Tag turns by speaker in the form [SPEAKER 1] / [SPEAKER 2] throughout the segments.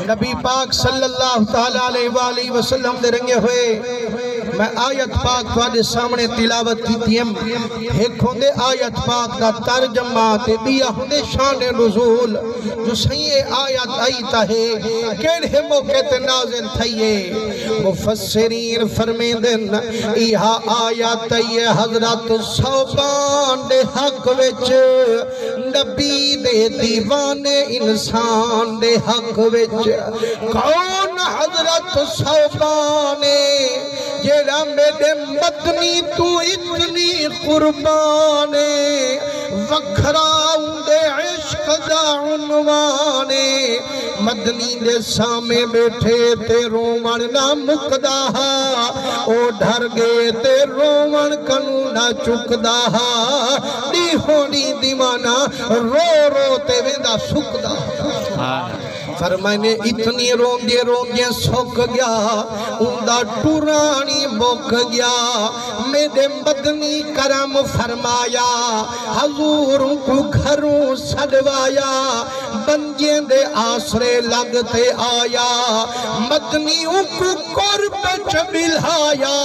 [SPEAKER 1] नबी पाक सल्लल्लाहु तआला अलैहि वसल्लम दे रंगे हुए मैं आयत पाक तुहाडे सामने तिलावत कीतीम। एक होंदे आयत पाक दा तर्जमा ते बिया होंदे शान नुज़ूल। जो सही आयत आई ताहे केड़े मौके ते नाज़िल थईए मुफस्सिरीन फरमांदन इहा आयत ये हजरत सौबान दे हक विच नबी दे दीवाने इंसान दे हक विच। कौन हजरत सौबान जेड़ा मेरे मदनी तू इतनी कुर्बान वखरा उंदे इश्क दा उन्वाने मदनी दे सामे बैठे ते रोवण ना मुकदा ओ डर गए ते रोवण कनू ना चुकदा दी होनी दीवाना रो रो ते वेंदा सुकदा। फरमाने इतनी रोंदे रोंदे सुक गया उंदा टुरानी मुक गया। मेरे मदनी करम फरमाया हजूर को घरों सदवाया बंजे दे आसरे लगते आया मदनी को कुर्ब च बिल्हाया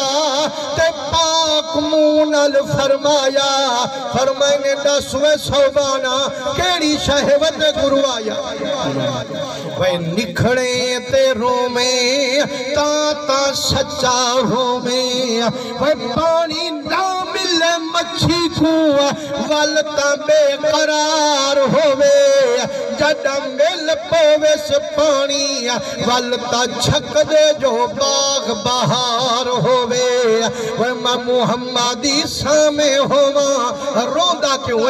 [SPEAKER 1] ते पाक मुंह नाल फरमाया फरमाने दसवे सौबाना केड़ी शहवत गुरु आया वे निखड़े ते रोमे ता सच्चा होवे वे पानी ना मिले मच्छी को वल ता बेकरार होवे जड़ा मिल पवे से पानी वल ता छक दे जो बाग बहार होवे वे मैं मुहम्मदी सामे होवा रोंदा क्यों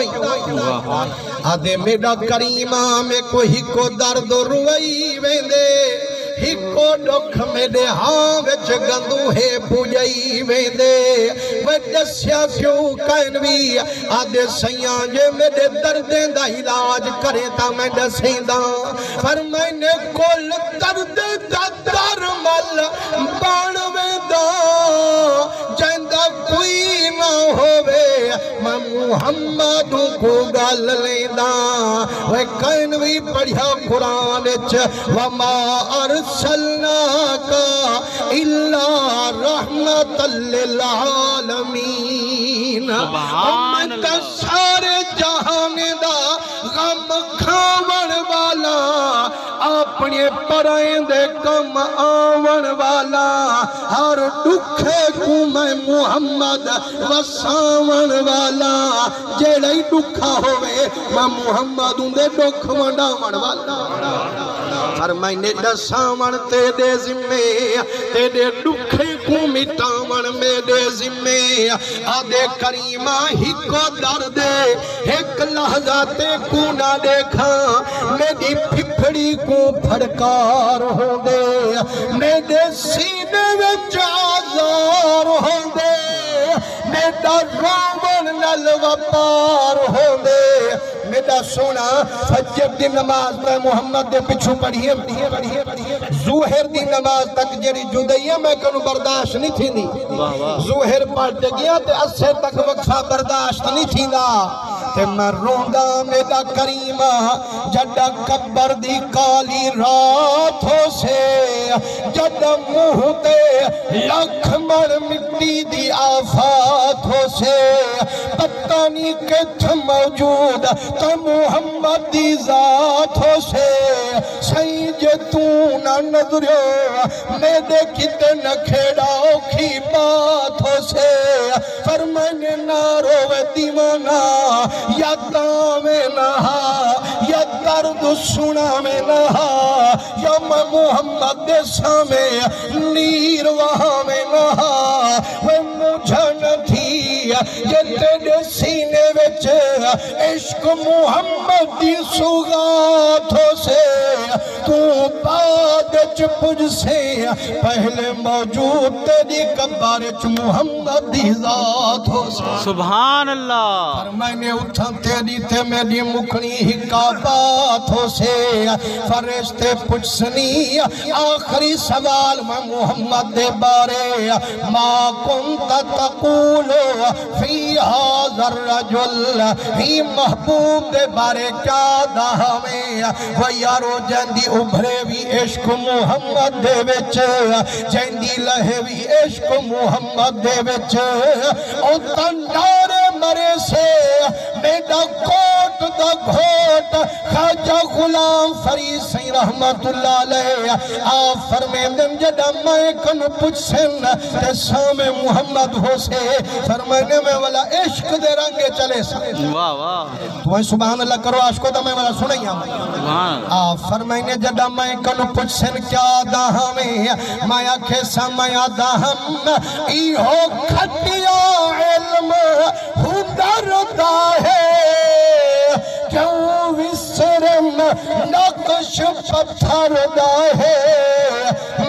[SPEAKER 1] आदे मेरा करीमा में कोई को दर्द रुई वेंदे हिको दुख मेरे हाँ विच गंदूहे पुजई वेंदे वे दस्या क्यों कहन भी आदे सैयां जे मेरे दर्दे दा इलाज करे ता मैं दसेंदा पर मैंने कोल दर्द दा दरमल बन वेंदा जंदा कोई ना होवे मैं मुहम्मद को गल लेंदा वे कहन भी पढ़िया कुरान च वमा अर्सलनाका इल्ला रहमतल लिल आलमीन। हम ता सारे जहान दा गम खावण वाला अपने पराए दे कम आवन वाला हर दुखे को मैं मुहम्मद वसावन वाला जेड़ा ही दुखा होवे मैं मुहम्मद उंदे दुख वंडावन वाला हर महीने दसावन तेरे जिम्मे तेरे दुखे को मिटावन मेरे जिम्मे आदे करीमा ही को दर्द एक लहजा ते को ना देखा मेरी फिफड़ी को फड़कार हो दे मेरे सीने विच आज़ार हो दे मेरा रोवन नल वपार हो दे मेरा सोना फजर दी नमाज मैं मुहम्मद दे पिछू पढ़िए ज़ुहर दी नमाज तक जेरी जुदैया मैं कनु बर्दाश्त नहीं थींदी ज़ुहर पढ़ गया ते असर तक वक्फा बर्दाश्त नहीं थींदा ते मैं रोंदा मेरा करीमा जड़ा कब्र दी काली रात हो से जड़ा मुंह ते लख मण मिट्टी दी आफात हो से पता नहीं किथ मौजूद तो मुहम्मद दी जात हो से सही जे तू ना नजरियो मेरे किते न खेड़ा औखी बात हो से पर मैंने ना रोवे दीवाना या तावे नहा या दर्द सुना में नहा या मैं मुहम्मद दे सामे नीर वहाँ में नहा वे मुझे न थी ये तेरे सीने विच इश्क मुहम्मद दी सुगात हो से तू बाद च पुज से पहले मौजूद तेरी कब्र च मुहम्मद दी जात हो
[SPEAKER 2] सुभान अल्लाह।
[SPEAKER 1] मैंने उठा तेरी ते मेरी मुखनी हिका बात हो से फरिश्ते पुछनी आखिरी सवाल मैं मुहम्मद दे बारे मा कुंत तकूलो फी हाज़र रजुल ही महबूब दे बारे क्या दावे वो यारो जंदी उभरे भी इश्क मुहम्मद दे विच जंदी लहे भी इश्क मुहम्मद दे विच ओ तंडारे मरे से मेरा कोट दा घोट खाजा गुलाम फरीद सही रहमतुल्लाह अलैह आ फरमांदन जदा मैं कन पुछन ते सामे मुहम्मद हो से फरमाने में वाला इश्क दे रंगे चले सा
[SPEAKER 2] वाह वाह
[SPEAKER 1] तो सुभान अल्लाह करो आशको तो मैं वाला सुनैया
[SPEAKER 2] सुभान
[SPEAKER 1] आ फरमाने जदा मैं कन पुछन क्या दाहमे मैं आखे समय दाहम ई हो खटिया इल्म हुनर दा है क्यों विसरम नक्श पत्थर दा है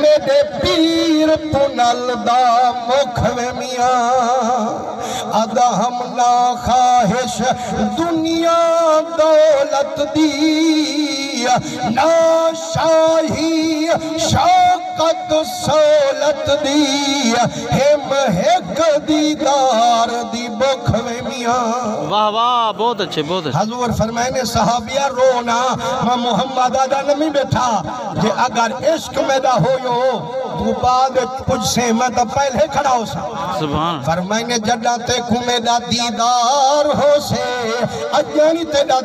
[SPEAKER 1] मेरे पीर पुनल दा मुख में मियां अदा हम ना ख्वाहिश दुनिया दौलत दी ना शाही शौकत सौलत दी हे महक दीदार दी मुख में मियां।
[SPEAKER 2] वाह वाह बहुत अच्छे बहुत अच्छे।
[SPEAKER 1] हजूर फरमाने सहाबिया रोना मैं मुहम्मद आदा नहीं बैठा जे अगर इश्क मेरा हो तू बाद कुछ से मैं तो पहले खड़ा हो सा
[SPEAKER 2] सुभान
[SPEAKER 1] फरमाने जड़ा ते मेरा दीदार हो से अजानी तेरा